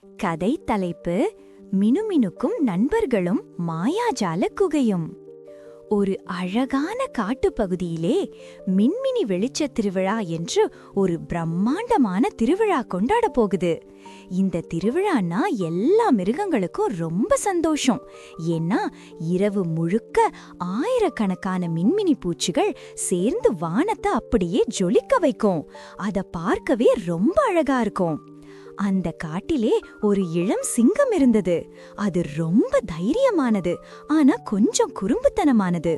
கதை தலைப்பு: மினுமினுக்கும் நண்பர்களும் மாயாஜால குகையும். ஒரு அழகான காட்டுப்பகுதியிலே மின்மினி வெளிச்ச திருவிழா என்று ஒரு பிரம்மாண்டமான திருவிழா கொண்டாட போகுது. இந்த திருவிழான்னா எல்லா மிருகங்களுக்கும் ரொம்ப சந்தோஷம். ஏன்னா இரவு முழுக்க ஆயிரக்கணக்கான மின்மினி பூச்சிகள் சேர்ந்து வானத்தை அப்படியே ஜொலிக்க வைக்கும். அத பார்க்கவே ரொம்ப அழகா இருக்கும். அந்த காட்டிலே ஒரு இளம் சிங்கம் இருந்தது. அது ரொம்ப தைரியமானது, ஆனா கொஞ்சம் குறும்புத்தனமானது.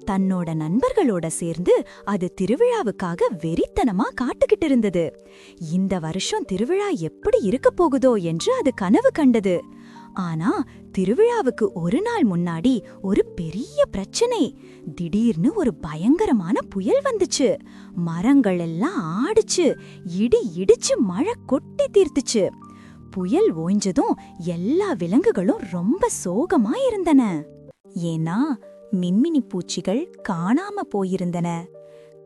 தன்னோட நண்பர்களோட சேர்ந்து அது திருவிழாவுக்காக வெறித்தனமா காட்டுக்கிட்டு இருந்தது. இந்த வருஷம் திருவிழா எப்படி இருக்க போகுதோ என்று அது கனவு கண்டது. ஆனா திருவிழாவுக்கு ஒரு நாள் முன்னாடி ஒரு பெரிய பிரச்சனை. திடீர்னு ஒரு பயங்கரமான புயல் வந்துச்சு. மரங்கள் எல்லாம் ஆடுச்சு, இடி இடிச்சு மழை கொட்டி தீர்த்துச்சு. புயல் ஓய்ஞ்சதும் எல்லா விலங்குகளும் ரொம்ப சோகமா இருந்தன. ஏன்னா மின்மினி பூச்சிகள் காணாம போயிருந்தன.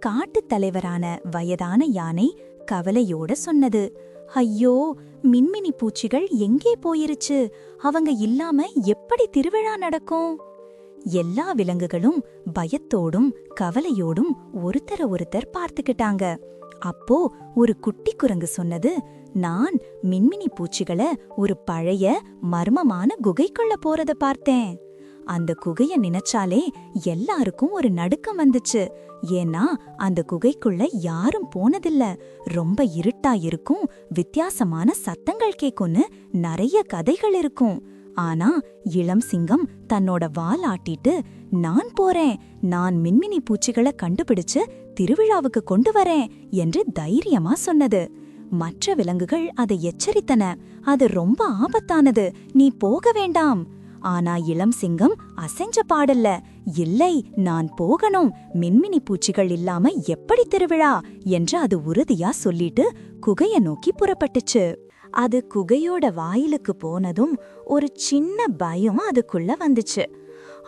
காட்டுத் தலைவரான வயதான யானை கவலையோட சொன்னது, ஐயோ, மின்மினி பூச்சிகள் எங்கே போயிருச்சு? அவங்க இல்லாம எப்படி திருவிழா நடக்கும்? எல்லா விலங்குகளும் பயத்தோடும் கவலையோடும் ஒருத்தர் பார்த்துக்கிட்டாங்க. அப்போ ஒரு குட்டி குரங்கு சொன்னது, நான் மின்மினி பூச்சிகளை ஒரு பழைய மர்மமான குகைக்குள்ள போறத பார்த்தேன். அந்த குகைய நினைச்சாலே எல்லாருக்கும் ஒரு நடுக்கம் வந்துச்சு. ஏன்னா அந்த குகைக்குள்ள யாரும் போனதில்ல. ரொம்ப இருட்டா இருக்கும், வித்தியாசமான சத்தங்கள் கேக்கும்னு நிறைய கதைகள் இருக்கும். ஆனா இளம் சிங்கம் தன்னோட வால் ஆட்டிட்டு, நான் போறேன், நான் மின்மினி பூச்சிகளை கண்டுபிடிச்சு திருவிழாவுக்கு கொண்டு வரேன் என்று தைரியமா சொன்னது. மற்ற விலங்குகள் அதை எச்சரித்தன, அது ரொம்ப ஆபத்தானது, நீ போக வேண்டாம். ஆனா இளம் சிங்கம் அசைஞ்ச பாடல்ல, இல்லை, நான் போகணும், மின்மினி பூச்சிகள் இல்லாம எப்படி திருவிழா என்று அது உறுதியா சொல்லிட்டு குகைய நோக்கி புறப்பட்டுச்சு. அது குகையோட வாயிலுக்கு போனதும் ஒரு சின்ன பயம் அதுக்குள்ள வந்துச்சு.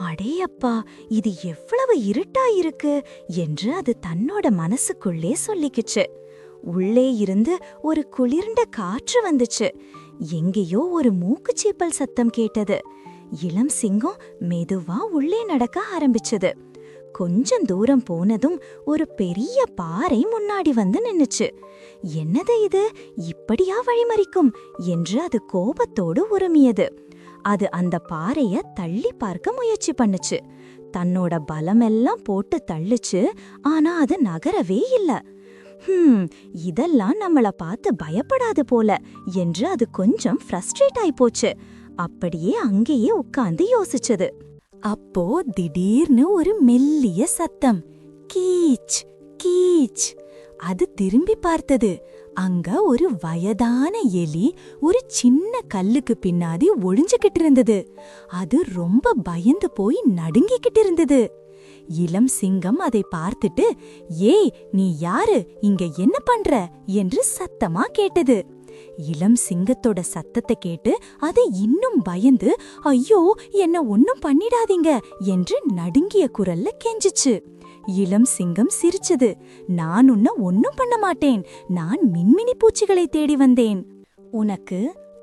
அடேயப்பா, இது எவ்வளவு இருட்டா இருக்கு என்று அது தன்னோட மனசுக்குள்ளே சொல்லிக்குச்சு. உள்ளே இருந்து ஒரு குளிர்ந்த காற்று வந்துச்சு. எங்கேயோ ஒரு மூக்குச்சீப்பல் சத்தம் கேட்டது. இளம் சிங்கம் மெதுவா உள்ளே நடக்க ஆரம்பிச்சது. கொஞ்சம் தூரம் போனதும் ஒரு பெரிய பாறை முன்னாடி வந்து நின்னுச்சு. என்னது இது, இப்படியா வழிமறிக்கும் என்று அது கோபத்தோடு உருமியது. அது அந்த பாறைய தள்ளி பார்க்க முயற்சி பண்ணுச்சு. தன்னோட பலமெல்லாம் போட்டு தள்ளுச்சு. ஆனா அது நகரவே இல்ல. இதெல்லாம் நம்மள பார்த்து பயப்படாது போல என்று அது கொஞ்சம் ஃப்ரஸ்ட்ரேட் ஆயி போச்சு. அப்படியே அங்கேயே உட்கார்ந்து யோசிச்சது. அப்போ திடீர்னு ஒரு மெல்லிய சத்தம், கீச் கீச். அது திரும்பி பார்த்தது. அங்க ஒரு வயதான எலி ஒரு சின்ன கல்லுக்கு பின்னாடி ஒளிஞ்சுகிட்டு இருந்தது. அது ரொம்ப பயந்து போய் நடுங்கிக்கிட்டு இருந்தது. இளம் சிங்கம் அதை பார்த்துட்டு, ஏய், நீ யாரு, இங்க என்ன பண்ற என்று சத்தமா கேட்டது. இளம் சிங்கத்தோட சத்தத்தை கேட்டு அது இன்னும் பயந்து, ஐயோ, என்ன ஒன்னும் பண்ணிடாதீங்க என்று நடுங்கிய குரல்ல கெஞ்சிச்சு. இளம் சிங்கம் சிரிச்சது, நான் உன்னை ஒன்னும் பண்ண மாட்டேன், நான் மின்மினி பூச்சிகளை தேடி வந்தேன். உனக்கு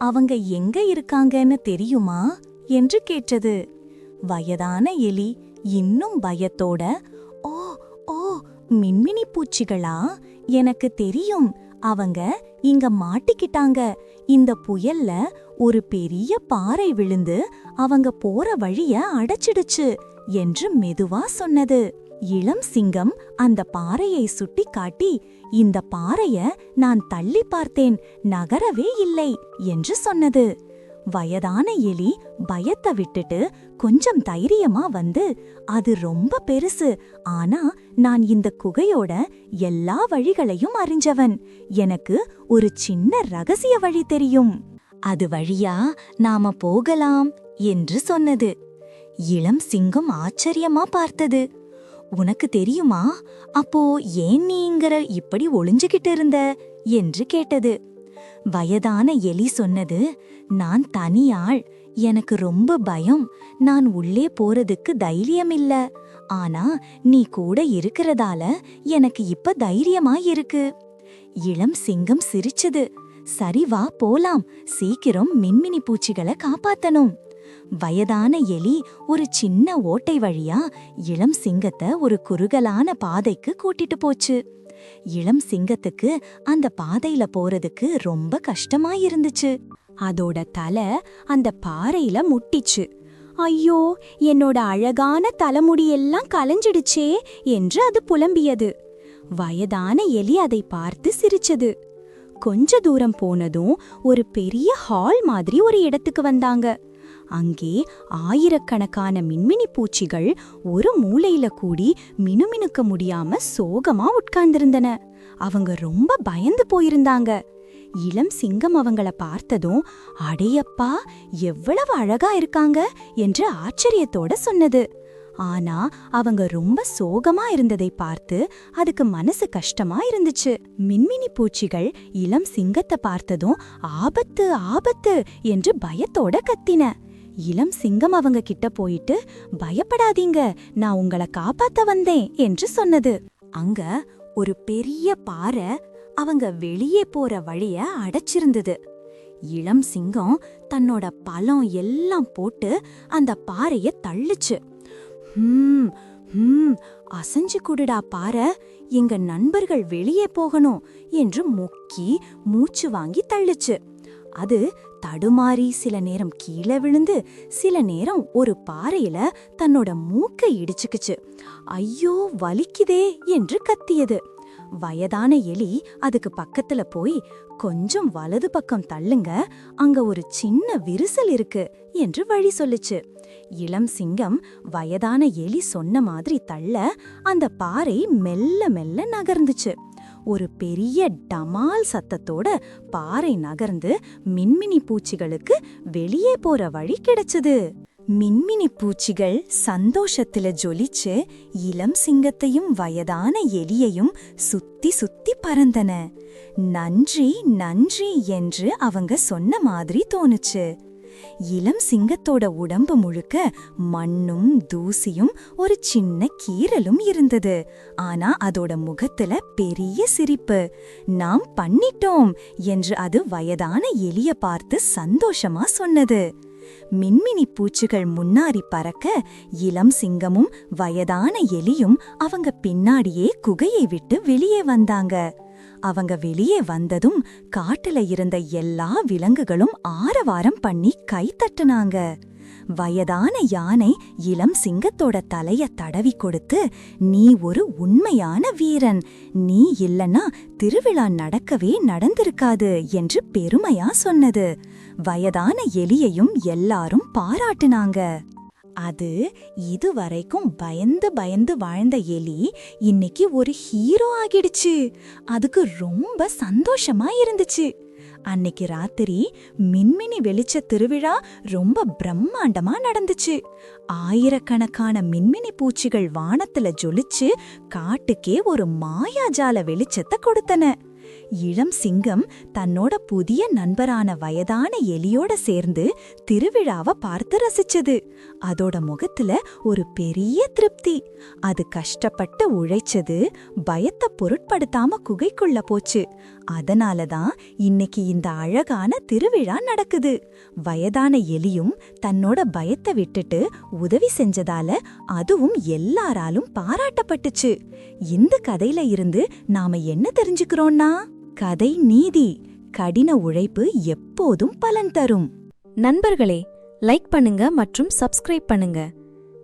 அவங்க எங்க இருக்காங்கன்னு தெரியுமா என்று கேட்டது. வயதான எலி இன்னும் பயத்தோட, ஓ ஓ, மின்மினி பூச்சிகளா, எனக்கு தெரியும், அவங்க இங்க மாட்டிக்கிட்டாங்க. இந்த புயல்ல ஒரு பெரிய பாறை விழுந்து அவங்க போற வழிய அடைச்சிடுச்சு என்று மெதுவா சொன்னது. இளம் சிங்கம் அந்த பாறையை சுட்டி காட்டி, இந்த பாறைய நான் தள்ளி பார்த்தேன், நகரவே இல்லை என்று சொன்னது. வயதான எலி பயத்தை விட்டுட்டு கொஞ்சம் தைரியமா வந்து, அது ரொம்ப பெருசு, ஆனா நான் இந்த குகையோட எல்லா வழிகளையும் அறிஞ்சவன், எனக்கு ஒரு சின்ன ரகசிய வழி தெரியும், அது வழியா நாம போகலாம் என்று சொன்னது. இளம் சிங்கம் ஆச்சரியமா பார்த்தது. உனக்கு தெரியுமா, அப்போ ஏன் நீங்கிற இப்படி ஒளிஞ்சுகிட்டு இருந்த என்று கேட்டது. வயதான எலி சொன்னது, நான் தனியாள், எனக்கு ரொம்ப பயம், நான் உள்ளே போறதுக்கு தைரியம் இல்ல, ஆனா நீ கூட இருக்கிறதால எனக்கு இப்ப தைரியமா இருக்கு. இளம் சிங்கம் சிரிச்சது. சரி வா போலாம், சீக்கிரம் மின்மினி பூச்சிகளை காப்பாத்தணும். வயதான எலி ஒரு சின்ன ஓட்டை வழியா இளம் சிங்கத்தை ஒரு குறுகலான பாதைக்கு கூட்டிட்டு போச்சு. இளம் சிங்கத்துக்கு அந்த பாதையில போறதுக்கு ரொம்ப கஷ்டமாயிருந்துச்சு. அதோட தலை அந்த பாறையில முட்டிச்சு. ஐயோ, என்னோட அழகான தலைமுடியெல்லாம் கலைஞ்சிடுச்சே என்று அது புலம்பியது. வயதான எலி அதை பார்த்து சிரிச்சது. கொஞ்ச தூரம் போனதும் ஒரு பெரிய ஹால் மாதிரி ஒரு இடத்துக்கு வந்தாங்க. அங்கே ஆயிரக்கணக்கான மின்மினி பூச்சிகள் ஒரு மூலையில கூடி மினுமினுக்க முடியாம சோகமா உட்கார்ந்திருந்தன. அவங்க ரொம்ப பயந்து போயிருந்தாங்க. இளம் சிங்கம் அவங்கள பார்த்ததும், அடையப்பா, எவ்வளவு அழகா இருக்காங்க என்று ஆச்சரியத்தோட சொன்னது. ஆனா அவங்க ரொம்ப சோகமா இருந்ததை பார்த்து அதுக்கு மனசு கஷ்டமா இருந்துச்சு. மின்மினி பூச்சிகள் இளம் சிங்கத்தை பார்த்ததும் ஆபத்து ஆபத்து என்று பயத்தோட கத்தின. இளம் சிங்கம் அவங்க கிட்ட போயிட்டு, பயப்படாதீங்க, நான் உங்களை காப்பாத்த வந்தேன் என்று சொன்னது. அங்க ஒரு பெரிய பாறை அவங்க வெளியே போற வழிய அடைச்சிருந்தது. இளம் சிங்கம் தன்னோட பலம் எல்லாம் போட்டு அந்த பாறைய தள்ளுச்சு. அசைஞ்சு குடுடா பாறை, எங்க நண்பர்கள் வெளியே போகணும் என்று மொக்கி மூச்சு வாங்கி தள்ளுச்சு. அது தடுமாறி சில நேரம் கீழே விழுந்து சில நேரம் ஒரு பாறையில தன்னோட மூக்கை இடிச்சுக்குச்சு. ஐயோ, வலிக்குதே என்று கத்தியது. வயதான எலி அதுக்கு பக்கத்துல போய், கொஞ்சம் வலது பக்கம் தள்ளுங்க, அங்க ஒரு சின்ன விரிசல் இருக்கு என்று வழி சொல்லுச்சு. இளம் சிங்கம் வயதான எலி சொன்ன மாதிரி தள்ள அந்த பாறை மெல்ல மெல்ல நகர்ந்துச்சு. ஒரு பெரிய டமால் சத்தத்தோட பாறை நகர்ந்து மின்மினி பூச்சிகளுக்கு வெளியே போற வழி கிடைச்சது. மின்மினி பூச்சிகள் சந்தோஷத்துல ஜொலிச்சு இளம் சிங்கத்தையும் வயதான எலியையும் சுத்தி சுத்தி பறந்தன. நன்றி நன்றி என்று அவங்க சொன்ன மாதிரி தோணுச்சு. இளம் சிங்கத்தோட உடம்பு முழுக்க மண்ணும் தூசியும் ஒரு சின்ன கீறலும் இருந்தது. ஆனா அதோட முகத்துல பெரிய சிரிப்பு. நாம் பண்ணிட்டோம் என்று அது வயதான எலிய பார்த்து சந்தோஷமா சொன்னது. மின்மினி பூச்சிகள் முன்னாடி பறக்க இளம் சிங்கமும் வயதான எலியும் அவங்க பின்னாடியே குகையை விட்டு வெளியே வந்தாங்க. அவங்க வெளியே வந்ததும் காட்டுல இருந்த எல்லா விலங்குகளும் ஆரவாரம் பண்ணி கை தட்டுனாங்க. வயதான யானை இளம் சிங்கத்தோட தலைய தடவி கொடுத்து, நீ ஒரு உண்மையான வீரன், நீ இல்லனா திருவிழா நடக்கவே நடந்திருக்காது என்று பெருமையா சொன்னது. வயதான எலியையும் எல்லாரும் பாராட்டுனாங்க. அது இதுவரைக்கும் பயந்து பயந்து வாழ்ந்த எலி இன்னைக்கு ஒரு ஹீரோ ஆகிடுச்சு. அதுக்கு ரொம்ப சந்தோஷமா இருந்துச்சு. அன்னைக்கு ராத்திரி மின்மினி வெளிச்ச திருவிழா ரொம்ப பிரம்மாண்டமா நடந்துச்சு. ஆயிரக்கணக்கான மின்மினி பூச்சிகள் வானத்துல ஜொலிச்சு காட்டுக்கே ஒரு மாயாஜால வெளிச்சத்தை கொடுத்தன. இளம் சிங்கம் தன்னோட புதிய நண்பரான வயதான எலியோட சேர்ந்து திருவிழாவை பார்த்து ரசிச்சது. அதோட முகத்துல ஒரு பெரிய திருப்தி. அது கஷ்டப்பட்டு உழைச்சது பயத்தை பொருட்படுத்தாம குகைக்குள்ள போச்சு. அதனாலதான் இன்னைக்கு இந்த அழகான திருவிழா நடக்குது. வயதான எலியும் தன்னோட பயத்தை விட்டுட்டு உதவி செஞ்சதால அதுவும் எல்லாராலும் பாராட்டப்பட்டுச்சு. இந்த கதையில இருந்து நாம என்ன தெரிஞ்சுக்கிறோம்னா, கதை நீதி, கடின உழைப்பு எப்போதும் பலன் தரும். நண்பர்களே, லைக் பண்ணுங்க மற்றும் சப்ஸ்கிரைப் பண்ணுங்க.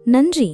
நன்றி.